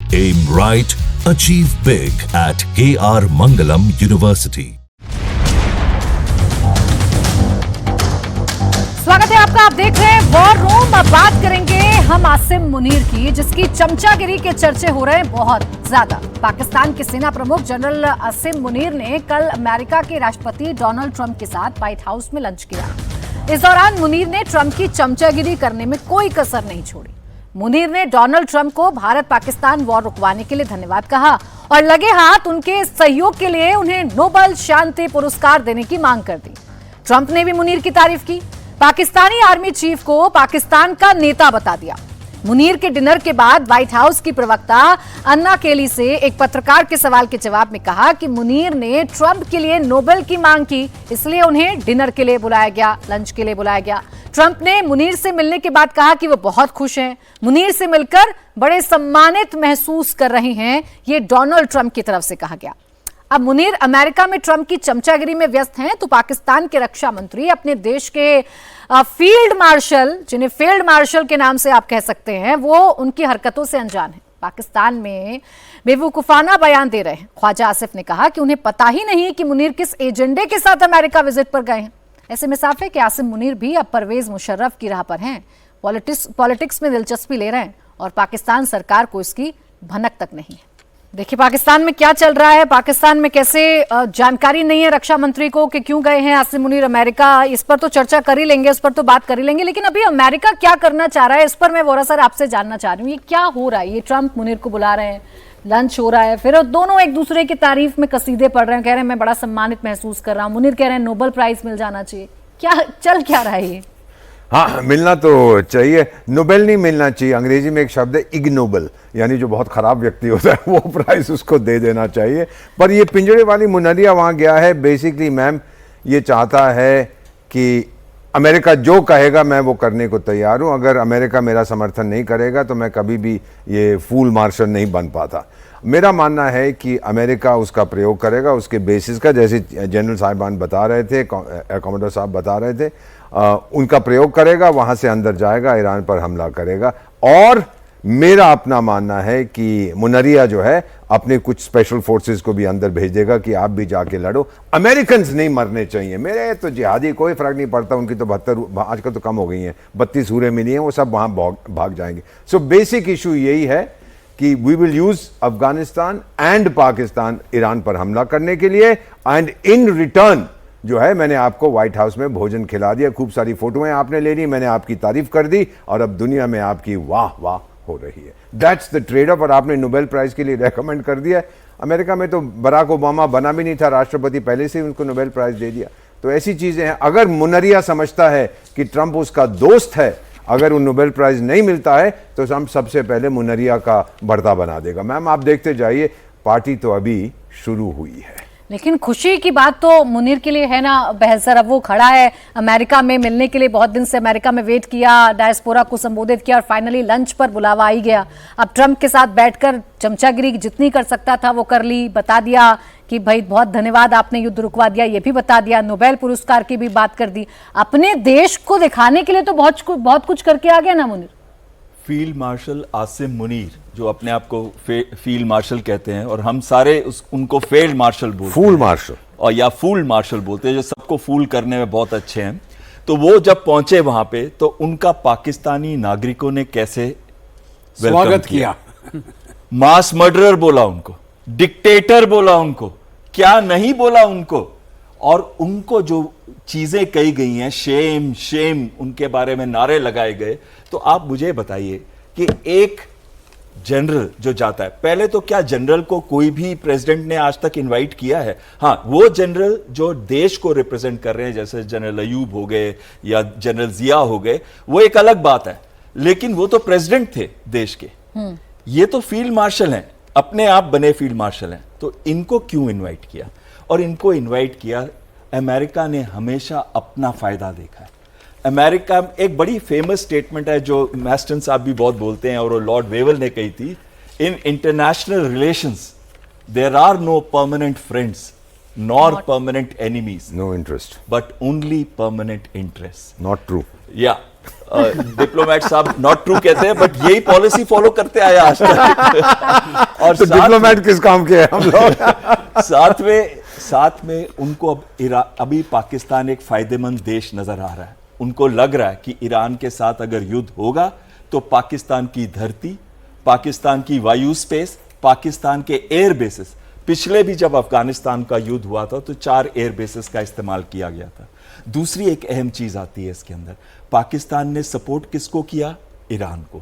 Aim right, achieve big at KR Mangalam University. स्वागत है आपका। आप देख रहे हैं वॉर रूम। अब बात करेंगे हम आसिम मुनीर की, जिसकी चमचागिरी के चर्चे हो रहे हैं बहुत ज्यादा। पाकिस्तान के सेना प्रमुख जनरल आसिम मुनीर ने कल अमेरिका के राष्ट्रपति डोनाल्ड ट्रंप के साथ व्हाइट हाउस में लंच किया। इस दौरान मुनीर ने ट्रंप की चमचागिरी करने में कोई कसर नहीं छोड़ी। मुनीर ने डोनाल्ड ट्रंप को भारत पाकिस्तान वॉर रुकवाने के लिए धन्यवाद कहा और लगे हाथ उनके सहयोग के लिए उन्हें नोबेल शांति पुरस्कार देने की मांग कर दी। ट्रंप ने भी मुनीर की तारीफ की। पाकिस्तानी आर्मी चीफ को पाकिस्तान का नेता बता दिया। मुनीर के डिनर के बाद व्हाइट हाउस की प्रवक्ता अन्ना केली से एक पत्रकार के सवाल के जवाब में कहा कि मुनीर ने ट्रंप के लिए नोबेल की मांग की, इसलिए उन्हें डिनर के लिए बुलाया गया, लंच के लिए बुलाया गया। ट्रंप ने मुनीर से मिलने के बाद कहा कि वो बहुत खुश हैं, मुनीर से मिलकर बड़े सम्मानित महसूस कर रहे हैं। ये डोनाल्ड ट्रंप की तरफ से कहा गया। अब मुनीर अमेरिका में ट्रंप की चमचागिरी में व्यस्त हैं, तो पाकिस्तान के रक्षा मंत्री अपने देश के फील्ड मार्शल, जिन्हें फील्ड मार्शल के नाम से आप कह सकते हैं, वो उनकी हरकतों से अनजान है। पाकिस्तान में बेवकूफाना बयान दे रहे हैं। ख्वाजा आसिफ ने कहा कि उन्हें पता ही नहीं कि मुनीर किस एजेंडे के साथ अमेरिका विजिट पर गए हैं। ऐसे में साफ है कि आसिम मुनीर भी अब परवेज मुशर्रफ की राह पर हैं। पॉलिटिक्स में दिलचस्पी ले रहे हैं और पाकिस्तान सरकार को इसकी भनक तक नहीं है। देखिए पाकिस्तान में क्या चल रहा है, पाकिस्तान में कैसे जानकारी नहीं है रक्षा मंत्री को कि क्यों गए हैं आसिम मुनीर अमेरिका। इस पर तो चर्चा कर ही लेंगे, इस पर तो बात कर ही लेंगे, लेकिन अभी अमेरिका क्या करना चाह रहा है, इस पर मैं वोरा सर आपसे जानना चाह रही हूँ। ये क्या हो रहा है? ये ट्रंप मुनीर को बुला रहे हैं, लंच हो रहा है, फिर दोनों एक दूसरे की तारीफ में कसीदे पढ़ रहे हैं, कह रहे हैं मैं बड़ा सम्मानित महसूस कर रहा हूँ, मुनीर कह रहे हैं नोबेल प्राइज मिल जाना चाहिए। क्या चल क्या रहा है ये? हाँ, मिलना तो चाहिए। नोबेल नहीं मिलना चाहिए, अंग्रेजी में एक शब्द है इग्नोबल, यानी जो बहुत खराब व्यक्ति होता है वो प्राइज उसको दे देना चाहिए। पर ये पिंजरे वाली मुनरिया वहाँ गया है। बेसिकली मैम ये चाहता है कि अमेरिका जो कहेगा मैं वो करने को तैयार हूँ। अगर अमेरिका मेरा समर्थन नहीं करेगा तो मैं कभी भी ये फूल मार्शल नहीं बन पाता। मेरा मानना है कि अमेरिका उसका प्रयोग करेगा उसके बेसिस का, जैसे जनरल साहिबान बता रहे थे, कमांडर साहब बता रहे थे, उनका प्रयोग करेगा, वहाँ से अंदर जाएगा, ईरान पर हमला करेगा। और मेरा अपना मानना है कि मुनरिया जो है अपने कुछ स्पेशल फोर्सेस को भी अंदर भेज देगा कि आप भी जाके लड़ो। अमेरिकन नहीं मरने चाहिए। मेरे तो जिहादी कोई फर्क नहीं पड़ता, उनकी तो 72 आजकल तो कम हो गई हैं, 32 सूरें मिली हैं, वो सब वहाँ भाग जाएंगे। सो बेसिक इशू यही है कि we will use Afghanistan and Pakistan Iran पर हमला करने के लिए, एंड इन रिटर्न जो है मैंने आपको व्हाइट हाउस में भोजन खिला दिया, खूब सारी फोटोएं आपने ले ली, मैंने आपकी तारीफ कर दी और अब दुनिया में आपकी वाह वाह हो रही है। That's the trade off. और आपने नोबेल प्राइज के लिए रेकमेंड कर दिया। अमेरिका में तो बराक ओबामा बना भी नहीं था राष्ट्रपति, पहले से ही उनको नोबेल प्राइज दे दिया। तो ऐसी चीजें हैं। अगर मुनरिया समझता है कि ट्रंप उसका दोस्त है, अगर वो नोबेल प्राइज नहीं मिलता है तो हम सबसे पहले मुनरिया का भरता बना देगा। मैम आप देखते जाइए, पार्टी तो अभी शुरू हुई है। लेकिन खुशी की बात तो मुनीर के लिए है ना बहसर। अब वो खड़ा है अमेरिका में मिलने के लिए, बहुत दिन से अमेरिका में वेट किया, डायस्पोरा को संबोधित किया और फाइनली लंच पर बुलावा आ ही गया। अब ट्रंप के साथ बैठकर चमचागिरी जितनी कर सकता था वो कर ली, बता दिया कि भाई बहुत धन्यवाद आपने युद्ध रुकवा दिया, ये भी बता दिया, नोबेल पुरस्कार की भी बात कर दी। अपने देश को दिखाने के लिए तो बहुत कुछ करके आ गया ना मुनीर। फील्ड मार्शल आसिम मुनीर, जो अपने आप को फील्ड मार्शल कहते हैं और हम सारे उनको फील्ड मार्शल बोलते हैं, फूल मार्शल और या फूल मार्शल बोलते हैं, जो सबको फूल करने में बहुत अच्छे हैं। तो वो जब पहुंचे वहां पे तो उनका पाकिस्तानी नागरिकों ने कैसे स्वागत किया। मास मर्डरर बोला उनको, डिक्टेटर बोला उनको, क्या नहीं बोला उनको। और उनको जो चीजें कही गई हैं, शेम शेम, उनके बारे में नारे लगाए गए। तो आप मुझे बताइए कि एक जनरल जो जाता है, पहले तो क्या जनरल को कोई भी प्रेसिडेंट ने आज तक इनवाइट किया है? हाँ, वो जनरल जो देश को रिप्रेजेंट कर रहे हैं, जैसे जनरल अयूब हो गए या जनरल जिया हो गए, वो एक अलग बात है, लेकिन वो तो प्रेसिडेंट थे देश के। ये तो फील्ड मार्शल हैं, अपने आप बने फील्ड मार्शल हैं। तो इनको क्यों इनवाइट किया? और इनको इनवाइट किया, अमेरिका ने हमेशा अपना फायदा देखा है। अमेरिका, एक बड़ी फेमस स्टेटमेंट है जो मैस्टन साहब भी बहुत बोलते हैं और वो लॉर्ड वेवल ने कही थी, in international relations there are no permanent friends nor permanent enemies, no interest but only permanent interest. Not true. या डिप्लोमेट साहब नॉट ट्रू कहते हैं, बट यही पॉलिसी फॉलो करते आया आज तक। और तो डिप्लोमेट किस काम के हैं हम लोग? साथ में उनको अब अभी पाकिस्तान एक फायदेमंद देश नजर आ रहा है। उनको लग रहा है कि ईरान के साथ अगर युद्ध होगा तो पाकिस्तान की धरती, पाकिस्तान की वायु स्पेस, पाकिस्तान के एयर बेसिस, पिछले भी जब अफगानिस्तान का युद्ध हुआ था तो 4 एयर बेसिस का इस्तेमाल किया गया था। दूसरी एक अहम चीज आती है इसके अंदर, पाकिस्तान ने सपोर्ट किसको किया? ईरान को।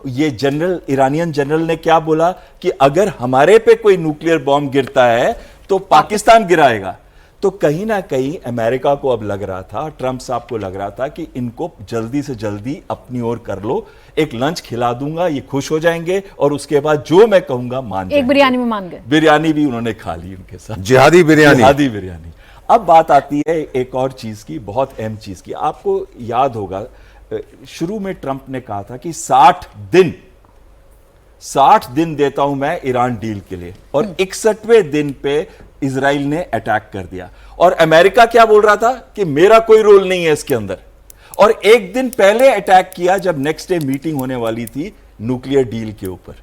ये जनरल, ईरानियन जनरल ने क्या बोला कि अगर हमारे पे कोई न्यूक्लियर बॉम्ब गिरता है तो पाकिस्तान गिराएगा। तो कहीं ना कहीं अमेरिका को अब लग रहा था, ट्रंप साहब को लग रहा था कि इनको जल्दी से जल्दी अपनी ओर कर लो, एक लंच खिला दूंगा, ये खुश हो जाएंगे और उसके बाद जो मैं कहूंगा मान जाएंगे। एक बिरयानी में मान गए। बिरयानी भी उन्होंने खा ली उनके साथ, जिहादी बिरयानी। अब बात आती है एक और चीज की, बहुत अहम चीज की। आपको याद होगा शुरू में ट्रंप ने कहा था कि 60 दिन देता हूं मैं ईरान डील के लिए, और 61वें दिन पे इजराइल ने अटैक कर दिया। और अमेरिका क्या बोल रहा था कि मेरा कोई रोल नहीं है इसके अंदर, और एक दिन पहले अटैक किया जब नेक्स्ट डे मीटिंग होने वाली थी न्यूक्लियर डील के ऊपर।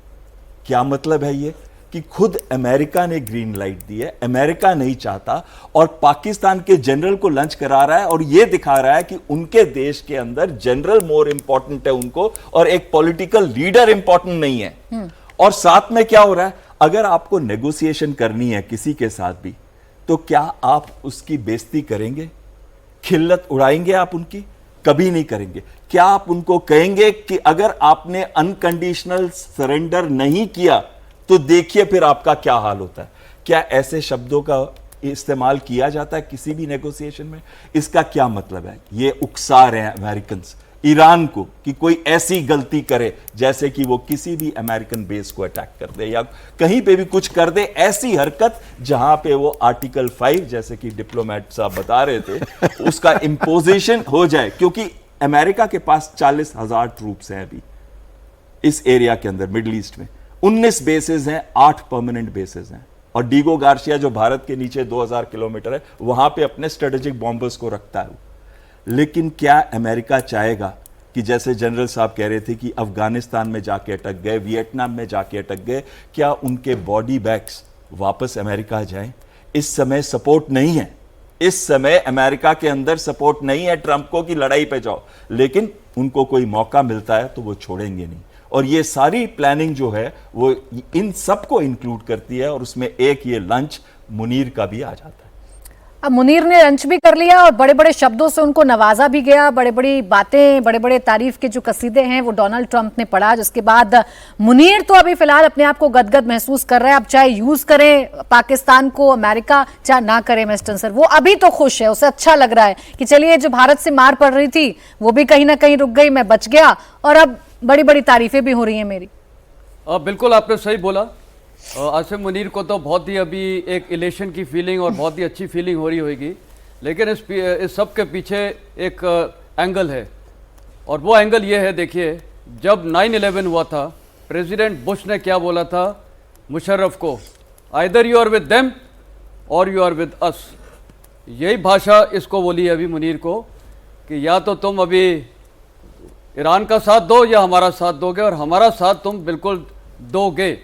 क्या मतलब है ये कि खुद अमेरिका ने ग्रीन लाइट दी है, अमेरिका नहीं चाहता, और पाकिस्तान के जनरल को लंच करा रहा है, और यह दिखा रहा है कि उनके देश के अंदर जनरल मोर इंपॉर्टेंट है उनको, और एक पॉलिटिकल लीडर इंपॉर्टेंट नहीं है। और साथ में क्या हो रहा है, अगर आपको नेगोशिएशन करनी है किसी के साथ भी, तो क्या आप उसकी बेइज्जती करेंगे? खिल्लत उड़ाएंगे आप उनकी? कभी नहीं करेंगे। क्या आप उनको कहेंगे कि अगर आपने अनकंडीशनल सरेंडर नहीं किया तो देखिए फिर आपका क्या हाल होता है? क्या ऐसे शब्दों का इस्तेमाल किया जाता है किसी भी नेगोशिएशन में? इसका क्या मतलब है? ये उकसा रहे हैं अमेरिकन ईरान को कि कोई ऐसी गलती करे जैसे कि वो किसी भी अमेरिकन बेस को अटैक कर दे या कहीं पे भी कुछ कर दे, ऐसी हरकत जहां पे वो आर्टिकल 5 जैसे कि डिप्लोमेट साहब बता रहे थे उसका इंपोजिशन हो जाए। क्योंकि अमेरिका के पास 40,000 ट्रूप्स हैं अभी इस एरिया के अंदर, मिडिल ईस्ट में 19 बेसेस हैं, 8 परमानेंट बेसेस हैं, और डीगो गार्सिया जो भारत के नीचे 2000 किलोमीटर है वहां पे अपने स्ट्रेटेजिक बॉम्बर्स को रखता है। लेकिन क्या अमेरिका चाहेगा कि जैसे जनरल साहब कह रहे थे कि अफगानिस्तान में जाके अटक गए, वियतनाम में जाके अटक गए, क्या उनके बॉडी बैग्स वापस अमेरिका जाएं? इस समय सपोर्ट नहीं है, इस समय अमेरिका के अंदर सपोर्ट नहीं है ट्रंप को कि लड़ाई पे जाओ, लेकिन उनको कोई मौका मिलता है तो वो छोड़ेंगे नहीं। और ये सारी प्लानिंग जो है वो इन सबको इंक्लूड करती है, और उसमें एक ये लंच मुनीर का भी आ जाता है। अब मुनीर ने लंच भी कर लिया और बड़े बड़े शब्दों से उनको नवाजा भी गया, बड़े बड़ी बातें, बड़े बड़े तारीफ के जो कसीदे हैं वो डोनाल्ड ट्रंप ने पढ़ा, जिसके बाद मुनीर तो अभी फिलहाल अपने आप को गदगद महसूस कर रहा है। अब चाहे यूज करें पाकिस्तान को अमेरिका, चाहे ना करे वेस्टर्न सर, वो अभी तो खुश है, उसे अच्छा लग रहा है कि चलिए जो भारत से मार पड़ रही थी वो भी कहीं ना कहीं रुक गई, मैं बच गया, और अब बड़ी बड़ी तारीफें भी हो रही हैं मेरी। बिल्कुल आपने सही बोला। आसिम मुनीर को तो बहुत ही अभी एक इलेशन की फीलिंग और बहुत ही अच्छी फीलिंग हो रही होगी, लेकिन इस सब के पीछे एक एंगल है, और वो एंगल ये है, देखिए जब 9/11 हुआ था प्रेसिडेंट बुश ने क्या बोला था मुशर्रफ को, either you are with them और यू आर विद अस। यही भाषा इसको बोली है अभी मुनीर को कि या तो तुम अभी ईरान का साथ दो या हमारा साथ दोगे, और हमारा साथ तुम बिल्कुल दोगे।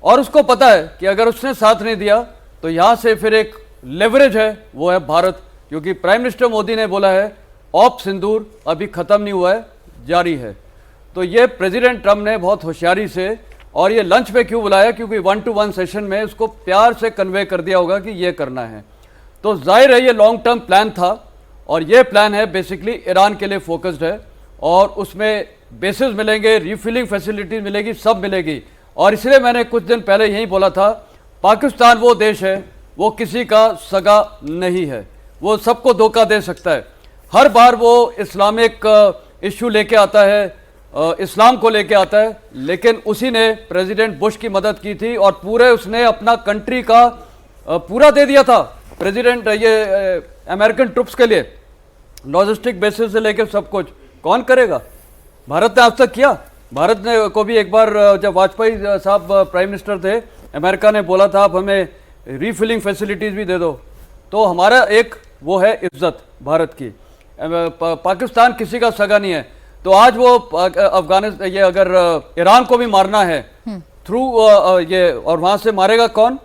और उसको पता है कि अगर उसने साथ नहीं दिया तो यहाँ से फिर एक लेवरेज है, वो है भारत, क्योंकि प्राइम मिनिस्टर मोदी ने बोला है ऑप सिंदूर अभी ख़त्म नहीं हुआ है, जारी है। तो ये प्रेसिडेंट ट्रंप ने बहुत होशियारी से, और ये लंच पे क्यों बुलाया, क्योंकि 1-to-1 सेशन में उसको प्यार से कन्वे कर दिया होगा कि ये करना है। तो जाहिर है ये लॉन्ग टर्म प्लान था, और ये प्लान है बेसिकली ईरान के लिए फोकस्ड है, और उसमें बेसिस मिलेंगे, रिफिलिंग फैसिलिटीज मिलेगी, सब मिलेगी। और इसलिए मैंने कुछ दिन पहले यही बोला था, पाकिस्तान वो देश है, वो किसी का सगा नहीं है, वो सबको धोखा दे सकता है। हर बार वो इस्लामिक इशू लेके आता है, इस्लाम को लेके आता है, लेकिन उसी ने प्रेसिडेंट बुश की मदद की थी, और पूरे उसने अपना कंट्री का पूरा दे दिया था प्रेसिडेंट ये अमेरिकन ट्रुप्स के लिए, लॉजिस्टिक बेसिस से लेकर सब कुछ। कौन करेगा? भारत ने आज तक किया? भारत ने को भी एक बार जब वाजपेयी साहब प्राइम मिनिस्टर थे, अमेरिका ने बोला था आप हमें रीफिलिंग फैसिलिटीज़ भी दे दो। तो हमारा एक वो है इज्जत भारत की। पाकिस्तान किसी का सगा नहीं है। तो आज वो अफगानिस्तान, ये अगर ईरान को भी मारना है थ्रू ये, और वहां से मारेगा कौन?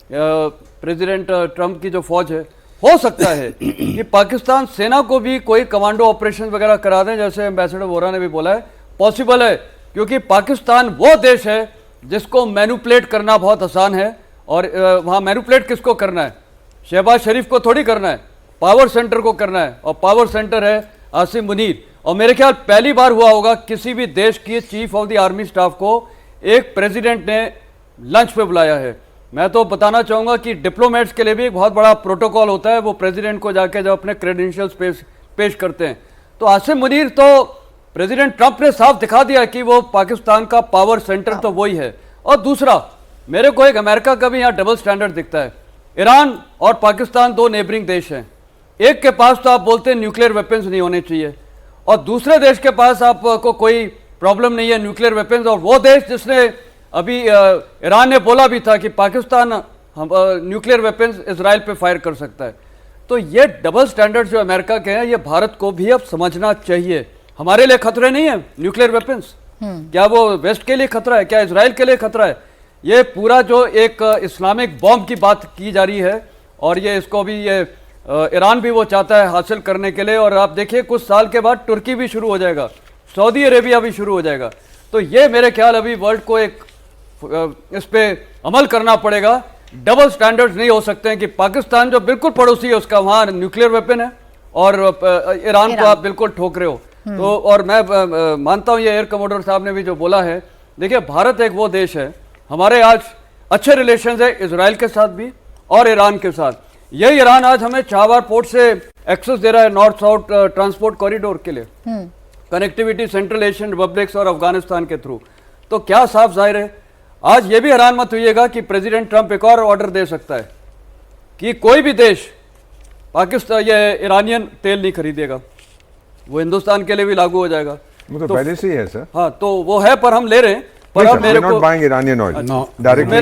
प्रेसिडेंट ट्रंप की जो फौज है। हो सकता है कि पाकिस्तान सेना को भी कोई कमांडो ऑपरेशन वगैरह करा दें, जैसे एम्बेसडर वोरा ने भी बोला है, पॉसिबल है, क्योंकि पाकिस्तान वो देश है जिसको मैनिपुलेट करना बहुत आसान है। और वहां मैनिपुलेट किसको करना है? शहबाज शरीफ को थोड़ी करना है, पावर सेंटर को करना है, और पावर सेंटर है आसिम मुनीर। और मेरे ख्याल पहली बार हुआ होगा किसी भी देश की chief of the army staff को एक प्रेसिडेंट ने लंच पे बुलाया है। मैं तो बताना चाहूंगा कि डिप्लोमेट्स के लिए भी एक बहुत बड़ा प्रोटोकॉल होता है, वो प्रेसिडेंट को जाके जब अपने क्रेडेंशियल्स पेश करते हैं। तो आसिम मुनीर तो प्रेसिडेंट ट्रंप ने साफ दिखा दिया कि वो पाकिस्तान का पावर सेंटर तो वही है। और दूसरा, मेरे को एक अमेरिका का भी यहाँ डबल स्टैंडर्ड दिखता है। ईरान और पाकिस्तान दो नेबरिंग देश हैं, एक के पास तो आप बोलते हैं न्यूक्लियर वेपन्स नहीं होने चाहिए, और दूसरे देश के पास आपको कोई प्रॉब्लम नहीं है न्यूक्लियर वेपन्स। और वो देश जिसने अभी ईरान ने बोला भी था कि पाकिस्तान न्यूक्लियर वेपन्स इजराइल पे फायर कर सकता है। तो ये डबल स्टैंडर्ड जो अमेरिका के हैं, ये भारत को भी अब समझना चाहिए। हमारे लिए खतरे नहीं है न्यूक्लियर वेपन्स, क्या वो वेस्ट के लिए खतरा है? क्या इजराइल के लिए खतरा है? ये पूरा जो एक इस्लामिक बॉम्ब की बात की जा रही है, और ये इसको भी ये ईरान भी वो चाहता है हासिल करने के लिए। और आप देखिए कुछ साल के बाद तुर्की भी शुरू हो जाएगा, सऊदी अरेबिया भी शुरू हो जाएगा। तो ये मेरे ख्याल अभी वर्ल्ड को एक इस पे अमल करना पड़ेगा। डबल स्टैंडर्ड्स नहीं हो सकते हैं कि पाकिस्तान जो बिल्कुल पड़ोसी है उसका वहां न्यूक्लियर वेपन है, और ईरान को आप बिल्कुल ठोक रहे हो। तो और मैं मानता हूं ये एयर कमोडोर साहब ने भी जो बोला है, देखिए भारत एक वो देश है, हमारे आज अच्छे रिलेशंस है इजराइल के साथ भी और ईरान के साथ। यही ईरान आज हमें चाबार पोर्ट से एक्सेस दे रहा है नॉर्थ साउथ ट्रांसपोर्ट कॉरिडोर के लिए, कनेक्टिविटी सेंट्रल एशियन रिपब्लिक्स और अफगानिस्तान के थ्रू। तो क्या साफ जाहिर है, आज ये भी हैरान मत होइएगा कि प्रेसिडेंट ट्रंप एक और ऑर्डर दे सकता है कि कोई भी देश पाकिस्तान ये ईरानियन तेल नहीं खरीदेगा। वो हिंदुस्तान के लिए भी लागू हो जाएगा। वो तो पहले से ही है सर। हाँ, तो वो है, पर हम ले रहे हैं। पर अब मेरे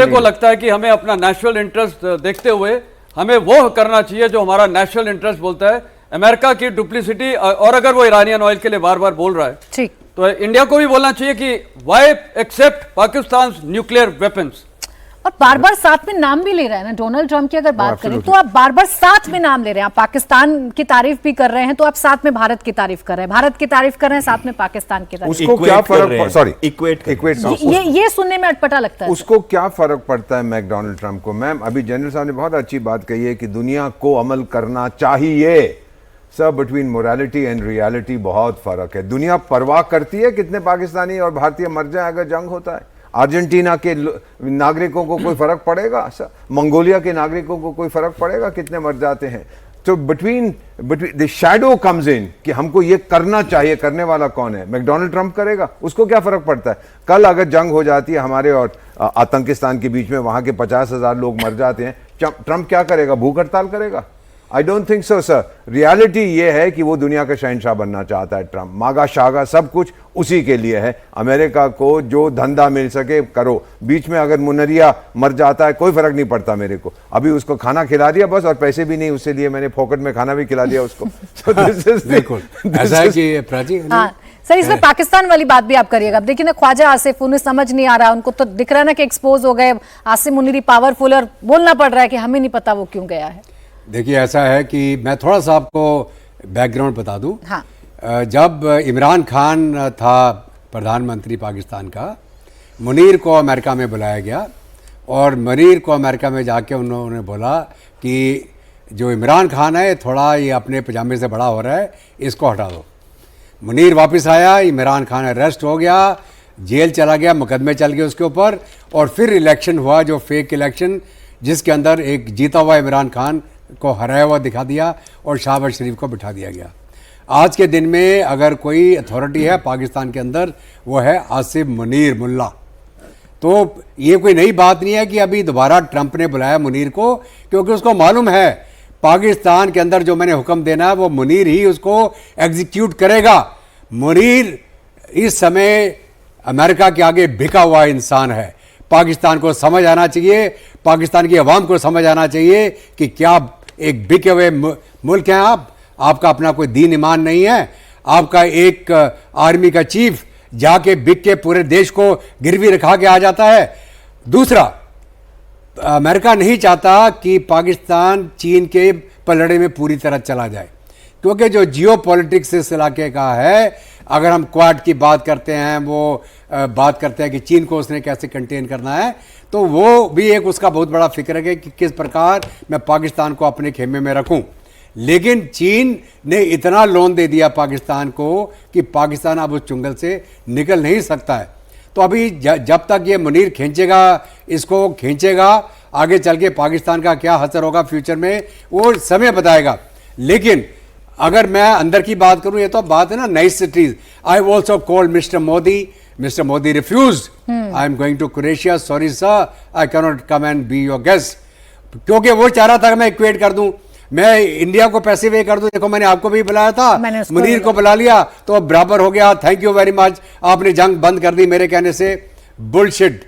को लगता है कि हमें अपना नेशनल इंटरेस्ट देखते हुए हमें वो करना चाहिए जो हमारा नेशनल इंटरेस्ट बोलता है। अमेरिका की डुप्लिसिटी, और अगर वो ईरानियन ऑयल के लिए बार बार बोल रहा है, ठीक, तो इंडिया को भी बोलना चाहिए कि why accept Pakistan nuclear weapons. और बार बार साथ में नाम भी ले रहे हैं ना डोनाल्ड ट्रंप की। अगर बात करें तो आप बार बार साथ में नाम ले रहे हैं, आप पाकिस्तान की तारीफ भी कर रहे हैं, तो आप साथ में भारत की तारीफ कर रहे हैं, भारत की तारीफ कर रहे हैं, साथ में पाकिस्तान की तारीफ। उसको क्या फर्क, सॉरी इक्वेट, ये सुनने में अटपटा लगता है। उसको क्या फर्क पड़ता है मैकडोनल्ड ट्रंप को? मैम, अभी जनरल साहब ने बहुत अच्छी बात कही है कि दुनिया को अमल करना चाहिए। Sir, between morality and reality बहुत फर्क है। दुनिया परवाह करती है कितने पाकिस्तानी और भारतीय मर जाए अगर जंग होता है? अर्जेंटीना के नागरिकों को कोई फर्क पड़ेगा? सर, मंगोलिया के नागरिकों को कोई फर्क पड़ेगा कितने मर जाते हैं? तो between the shadow comes in कि हमको ये करना चाहिए। करने वाला कौन है? मैकडोनल्ड ट्रंप करेगा? उसको क्या फर्क पड़ता है? कल अगर जंग हो जाती है हमारे और आतंकिस्तान के बीच में, वहां के 50,000 लोग मर जाते हैं, ट्रंप क्या करेगा? भूख हड़ताल करेगा? I don't think so sir. Reality ये है कि वो दुनिया का शहंशाह बनना चाहता है ट्रंप। मागा शागा सब कुछ उसी के लिए है। अमेरिका को जो धंधा मिल सके करो। बीच में अगर मुनरिया मर जाता है कोई फर्क नहीं पड़ता मेरे को। अभी उसको खाना खिला दिया बस, और पैसे भी नहीं उससे लिए, मैंने फोकट में खाना भी खिला दिया उसको। ऐसा है कि प्राची, सर, इसमें पाकिस्तान वाली बात भी आप करिएगा। अब देखिए ना, ख्वाजा आसिफ, उन्हें समझ नहीं आ रहा, उनको तो दिख रहा है ना कि एक्सपोज हो गए। आसिम मुनीरी पावरफुल, और बोलना पड़ रहा है कि हमें नहीं पता वो क्यों गया है। देखिए, ऐसा है कि मैं थोड़ा सा आपको बैकग्राउंड बता दूं। हाँ। जब इमरान खान था प्रधानमंत्री पाकिस्तान का, मुनीर को अमेरिका में बुलाया गया, और मुनीर को अमेरिका में जाके उन्होंने बोला कि जो इमरान खान है थोड़ा ये अपने पजामे से बड़ा हो रहा है, इसको हटा दो। मुनीर वापस आया, इमरान खान अरेस्ट हो गया, जेल चला गया, मुकदमे चल गए उसके ऊपर, और फिर इलेक्शन हुआ, जो फेक इलेक्शन, जिसके अंदर एक जीता हुआ इमरान खान को हराया हुआ दिखा दिया और शहबाज शरीफ को बिठा दिया गया। आज के दिन में अगर कोई अथॉरिटी है पाकिस्तान के अंदर, वो है आसिम मुनीर मुल्ला। तो ये कोई नई बात नहीं है कि अभी दोबारा ट्रंप ने बुलाया मुनीर को, क्योंकि उसको मालूम है पाकिस्तान के अंदर जो मैंने हुक्म देना है वो मुनीर ही उसको एग्जीक्यूट करेगा। मुनीर इस समय अमेरिका के आगे बिका हुआ इंसान है। पाकिस्तान को समझ आना चाहिए, पाकिस्तान की आवाम को समझ आना चाहिए कि क्या एक बिके हुए मुल्क हैं आप, आपका अपना कोई दीन ईमान नहीं है। आपका एक आर्मी का चीफ जाके बिक के पूरे देश को गिरवी रखा के आ जाता है। दूसरा, अमेरिका नहीं चाहता कि पाकिस्तान चीन के पलड़े में पूरी तरह चला जाए, क्योंकि जो जियो पॉलिटिक्स इस इलाके का है, अगर हम क्वाड की बात करते हैं, वो बात करते हैं कि चीन को उसने कैसे कंटेन करना है, तो वो भी एक उसका बहुत बड़ा फिक्र है कि किस प्रकार मैं पाकिस्तान को अपने खेमे में रखूं। लेकिन चीन ने इतना लोन दे दिया पाकिस्तान को कि पाकिस्तान अब उस चुंगल से निकल नहीं सकता है। तो अभी जब तक ये मुनीर इसको खींचेगा, आगे चल के पाकिस्तान का क्या असर होगा फ्यूचर में, वो समय बताएगा। लेकिन अगर मैं अंदर की बात करूं, ये तो बात है ना niceties. I also call mister Modi refused. I am going to Croatia, sorry sir, I cannot come and be your guest, क्योंकि वो चाह रहा था कि मैं इक्वेट कर दूं, मैं इंडिया को पैसे वे कर दूं। देखो, मैंने आपको भी बुलाया था, मुनीर को बुला लिया तो बराबर हो गया। थैंक यू वेरी मच, आपने जंग बंद कर दी मेरे कहने से। बुलशिट।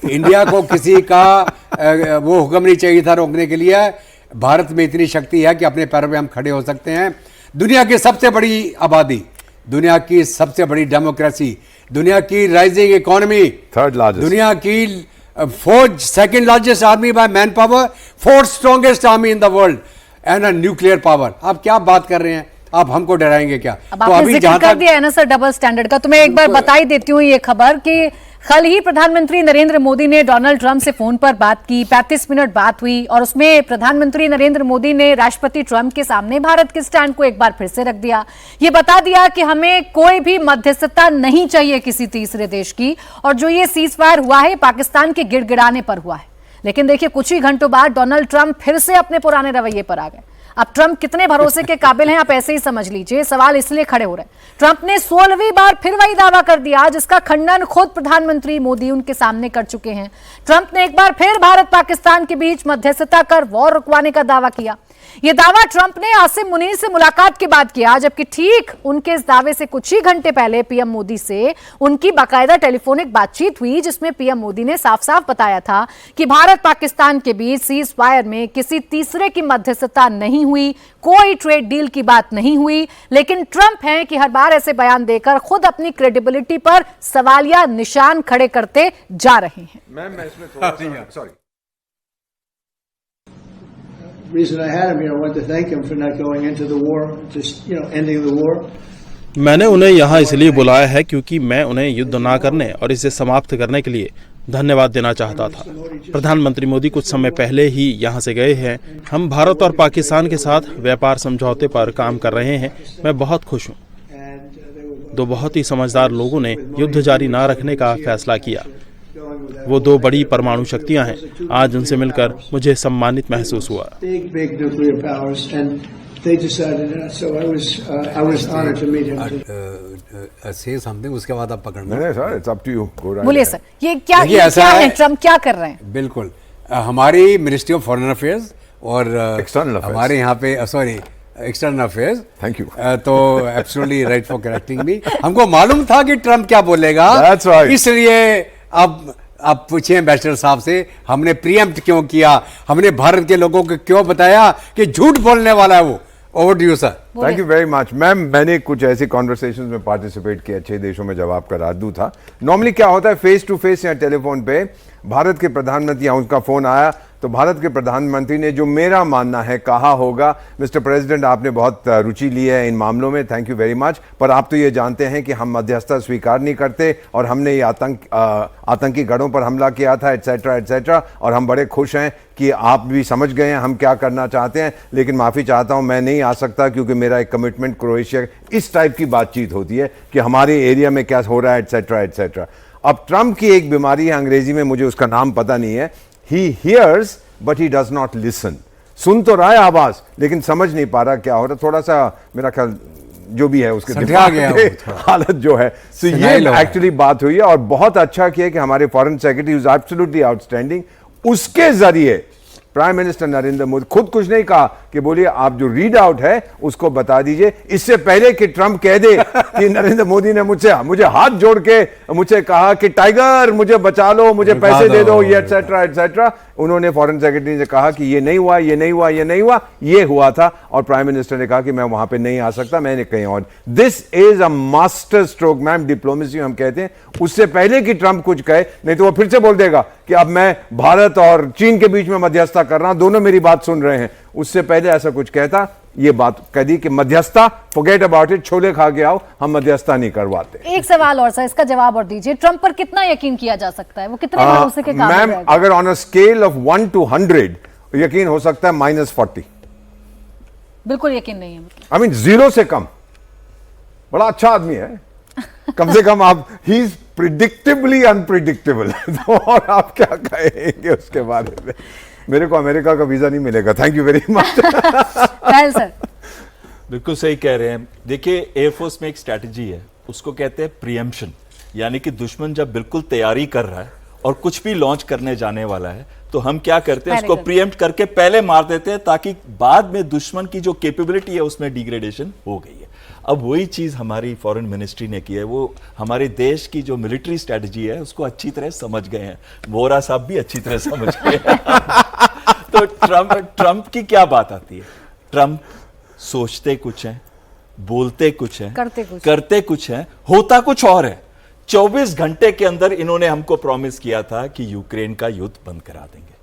इंडिया को किसी का वो हुक्म नहीं चाहिए था रोकने के लिए। भारत में इतनी शक्ति है कि अपने पैरों पे हम खड़े हो सकते हैं। दुनिया की सबसे बड़ी आबादी, दुनिया की सबसे बड़ी डेमोक्रेसी, दुनिया की राइजिंग इकोनॉमी, थर्ड लार्जेस्ट, दुनिया की फौज, second largest army by man power, fourth strongest army in the world and a nuclear power. आप क्या बात कर रहे हैं? आप हमको डराएंगे क्या? अब आपने जिक्र कर दिया है ना सर डबल स्टैंडर्ड का, तो मैं एक बार बता ही देती हूँ ये खबर कि कल ही प्रधानमंत्री नरेंद्र मोदी ने डोनाल्ड ट्रंप से फोन पर बात की, 35 मिनट बात हुई और उसमें प्रधानमंत्री नरेंद्र मोदी ने राष्ट्रपति ट्रंप के सामने भारत के स्टैंड को एक बार फिर से रख दिया। ये बता दिया कि हमें कोई भी मध्यस्थता नहीं चाहिए किसी तीसरे देश की, और जो ये सीज फायर हुआ है पाकिस्तान के गिड़गिड़ाने पर हुआ है। लेकिन देखिए, कुछ ही घंटों बाद डोनाल्ड ट्रंप फिर से अपने पुराने रवैये पर आ गए। अब ट्रंप कितने भरोसे के काबिल हैं आप ऐसे ही समझ लीजिए। सवाल इसलिए खड़े हो रहे हैं, ट्रंप ने 16वीं बार फिर वही दावा कर दिया जिसका खंडन खुद प्रधानमंत्री मोदी उनके सामने कर चुके हैं। ट्रंप ने एक बार फिर भारत पाकिस्तान के बीच मध्यस्थता कर वॉर रुकवाने का दावा किया। यह दावा ट्रंप ने आसिम मुनीर से मुलाकात के बाद किया, जबकि ठीक उनके इस दावे से कुछ ही घंटे पहले पीएम मोदी से उनकी बाकायदा टेलीफोनिक बातचीत हुई, जिसमें पीएम मोदी ने साफ साफ बताया था कि भारत पाकिस्तान के बीच सीज फायर में किसी तीसरे की मध्यस्थता नहीं हुई, कोई ट्रेड डील की बात नहीं हुई। लेकिन ट्रंप हैं कि हर बार ऐसे बयान देकर खुद अपनी क्रेडिबिलिटी पर सवालिया निशान खड़े करते जा रहे हैं। मैं इसमें थोड़ा सा sorry, reason I had him here, I wanted to thank him for not going into the war, just ending the war. मैंने उन्हें यहाँ इसलिए बुलाया है क्योंकि मैं उन्हें युद्ध ना करने और इसे समाप्त करने के लिए धन्यवाद देना चाहता था। प्रधानमंत्री मोदी कुछ समय पहले ही यहाँ से गए हैं। हम भारत और पाकिस्तान के साथ व्यापार समझौते पर काम कर रहे हैं। मैं बहुत खुश हूँ। दो बहुत ही समझदार लोगों ने युद्ध जारी ना रखने का फैसला किया। वो दो बड़ी परमाणु शक्तियां हैं। आज उनसे मिलकर मुझे सम्मानित महसूस हुआ। उसके बाद आप पकड़ना। बोलिए सर, ये क्या है? ट्रंप क्या कर रहे हैं? बिल्कुल, हमारी मिनिस्ट्री ऑफ फॉरेन अफेयर्स और हमारे यहाँ पे एक्सटर्नल अफेयर्स, थैंक यू, तो absolutely right for correcting me. हमको मालूम था कि ट्रंप क्या बोलेगा, इसलिए अब आप पूछिए एम्बेसडर साहब से, हमने प्रीएम्प्ट क्यों किया, हमने भारत के लोगों को क्यों बताया कि झूठ बोलने वाला है वो। Over to you sir. Thank you very much ma'am. मैंने कुछ ऐसी कॉन्वर्सेशंस में पार्टिसिपेट किया, 6 देशों में जवाब का रादू था। नॉर्मली क्या होता है, फेस टू फेस या टेलीफोन पे भारत के प्रधानमंत्री, उनका फोन आया तो भारत के प्रधानमंत्री ने जो मेरा मानना है कहा होगा, मिस्टर प्रेसिडेंट आपने बहुत रुचि ली है इन मामलों में, थैंक यू वेरी मच, पर आप तो ये जानते हैं कि हम मध्यस्थता स्वीकार नहीं करते और हमने ये आतंकी गढ़ों पर हमला किया था एटसेट्रा एटसेट्रा, और हम बड़े खुश हैं कि आप भी समझ गए हैं हम क्या करना चाहते हैं, लेकिन माफ़ी चाहता हूं मैं नहीं आ सकता क्योंकि मेरा एक कमिटमेंट क्रोएशिया। इस टाइप की बातचीत होती है कि हमारे एरिया में क्या हो रहा है एटसेट्रा एटसेट्रा। अब ट्रंप की एक बीमारी है, अंग्रेजी में मुझे उसका नाम पता नहीं है, he hears but he does not listen। सुन तो रहा है आवाज लेकिन समझ नहीं पा रहा क्या हो रहा, थोड़ा सा मेरा ख्याल जो भी है उसके दिमाग में हालत जो है। तो ये एक्चुअली बात हुई है और बहुत अच्छा किया कि हमारे foreign secretary is absolutely outstanding, उसके जरिए प्राइम मिनिस्टर नरेंद्र मोदी खुद कुछ नहीं कहा कि बोलिए आप जो रीड आउट है उसको बता दीजिए, इससे पहले कि ट्रंप कह दे कि नरेंद्र मोदी ने मुझे हाथ जोड़ के मुझे कहा कि टाइगर मुझे बचा लो, मुझे पैसे दे दो, ये एटसेट्रा एटसेट्रा। उन्होंने फॉरेन सेक्रेटरी ने कहा कि ये नहीं हुआ, ये नहीं हुआ, ये नहीं हुआ, ये हुआ था, और प्राइम मिनिस्टर ने कहा कि मैं वहां पे नहीं आ सकता, मैंने कहीं और। This is a master stroke ma'am, diplomacy हम कहते हैं। उससे पहले कि ट्रंप कुछ कहे, नहीं तो वो फिर से बोल देगा कि अब मैं भारत और चीन के बीच में मध्यस्थता कर रहा हूं, दोनों मेरी बात सुन रहे हैं। उससे पहले ऐसा कुछ कहता, ये बात कह दी कि मध्यस्थता फॉरगेट अबाउट इट, छोले खा के आओ, हम मध्यस्थता नहीं करवाते। एक सवाल और सर, इसका जवाब और दीजिए, ट्रंप पर कितना यकीन किया जा सकता है, वो कितने भरोसे के काबिल मैम, रहेगा? अगर on a scale of 1 to 100 यकीन हो सकता है -40। बिल्कुल यकीन नहीं है। आई मीन 0 से कम। बड़ा अच्छा आदमी है, कम से कम आप, ही इज प्रिडिक्टिबली अनप्रिडिक्टेबल। तो और आप क्या कहेंगे उसके बारे में? मेरे को अमेरिका का वीजा नहीं मिलेगा, thank you very much. Sir बिल्कुल सही कह रहे हैं। देखिए, एयरफोर्स में एक स्ट्रैटेजी है, उसको कहते हैं प्रीएम्पशन, यानी कि दुश्मन जब बिल्कुल तैयारी कर रहा है और कुछ भी लॉन्च करने जाने वाला है तो हम क्या करते हैं, उसको प्रीएम्प्ट करके पहले मार देते हैं, ताकि बाद में दुश्मन की जो कैपेबिलिटी है उसमें डिग्रेडेशन हो गई है। अब वही चीज हमारी फॉरेन मिनिस्ट्री ने की है, वो हमारे देश की जो मिलिट्री स्ट्रैटेजी है उसको अच्छी तरह समझ गए हैं, वोरा साहब भी अच्छी तरह समझ गए हैं। तो ट्रंप की क्या बात आती है? ट्रंप सोचते कुछ हैं, बोलते कुछ हैं, करते कुछ हैं, होता कुछ और है। 24 घंटे के अंदर इन्होंने हमको प्रॉमिस किया था कि यूक्रेन का युद्ध बंद करा देंगे,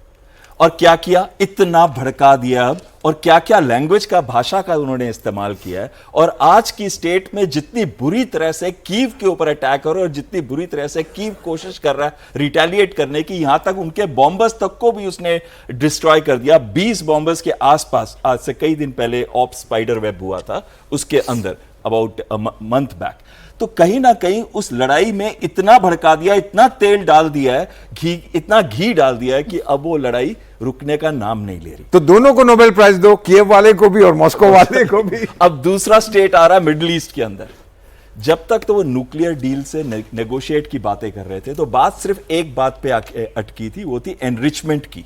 और क्या किया, इतना भड़का दिया अब, और क्या क्या लैंग्वेज का, भाषा का उन्होंने इस्तेमाल किया है। और आज की स्टेट में जितनी बुरी तरह से कीव के ऊपर अटैक हो रहा है, और जितनी बुरी तरह से कीव कोशिश कर रहा है रिटेलिएट करने की, यहां तक उनके बॉम्बर्स तक को भी उसने डिस्ट्रॉय कर दिया। 20 बॉम्बर्स के आसपास आज से कई दिन पहले ऑप स्पाइडर वेब हुआ था उसके अंदर, अबाउट अ मंथ बैक। तो कहीं ना कहीं उस लड़ाई में इतना भड़का दिया, इतना तेल डाल दिया है, इतना घी डाल दिया है कि अब वो लड़ाई रुकने का नाम नहीं ले रही। तो दोनों को नोबेल प्राइज दो, कीव वाले को भी और मॉस्को वाले को भी। अब दूसरा स्टेट आ रहा है मिडिल ईस्ट के अंदर। जब तक तो वो न्यूक्लियर डील से नेगोशिएट की बातें कर रहे थे, तो बात सिर्फ एक बात पे अटकी थी, वो थी एनरिचमेंट की।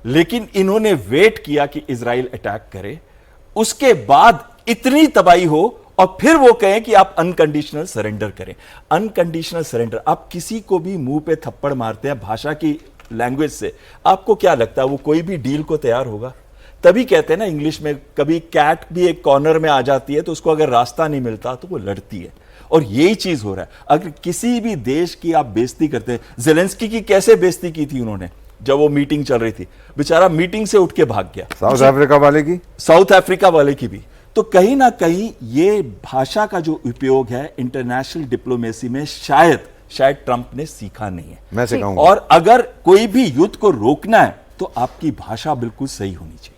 लेकिन इन्होंने वेट किया कि इजराइल अटैक करे, उसके बाद इतनी तबाही हो, और फिर वो कहें कि आप अनकंडीशनल सरेंडर करें। अनकंडीशनल सरेंडर, आप किसी को भी मुंह पे थप्पड़ मारते हैं भाषा की लैंग्वेज से, आपको क्या लगता है वो कोई भी डील को तैयार होगा? तभी कहते हैं ना इंग्लिश में, कभी कैट भी एक कॉर्नर में आ जाती है तो उसको अगर रास्ता नहीं मिलता तो वो लड़ती है, और यही चीज हो रहा है। अगर किसी भी देश की आप बेइज्जती करते हैं, जेलेंस्की की कैसे बेइज्जती की थी उन्होंने जब वो मीटिंग चल रही थी, बेचारा मीटिंग से उठ के भाग गया। साउथ अफ्रीका वाले की भी। तो कहीं ना कहीं ये भाषा का जो उपयोग है इंटरनेशनल डिप्लोमेसी में, शायद ट्रंप ने सीखा नहीं है। मैं सिखाऊंगा। और अगर कोई भी युद्ध को रोकना है तो आपकी भाषा बिल्कुल सही होनी चाहिए।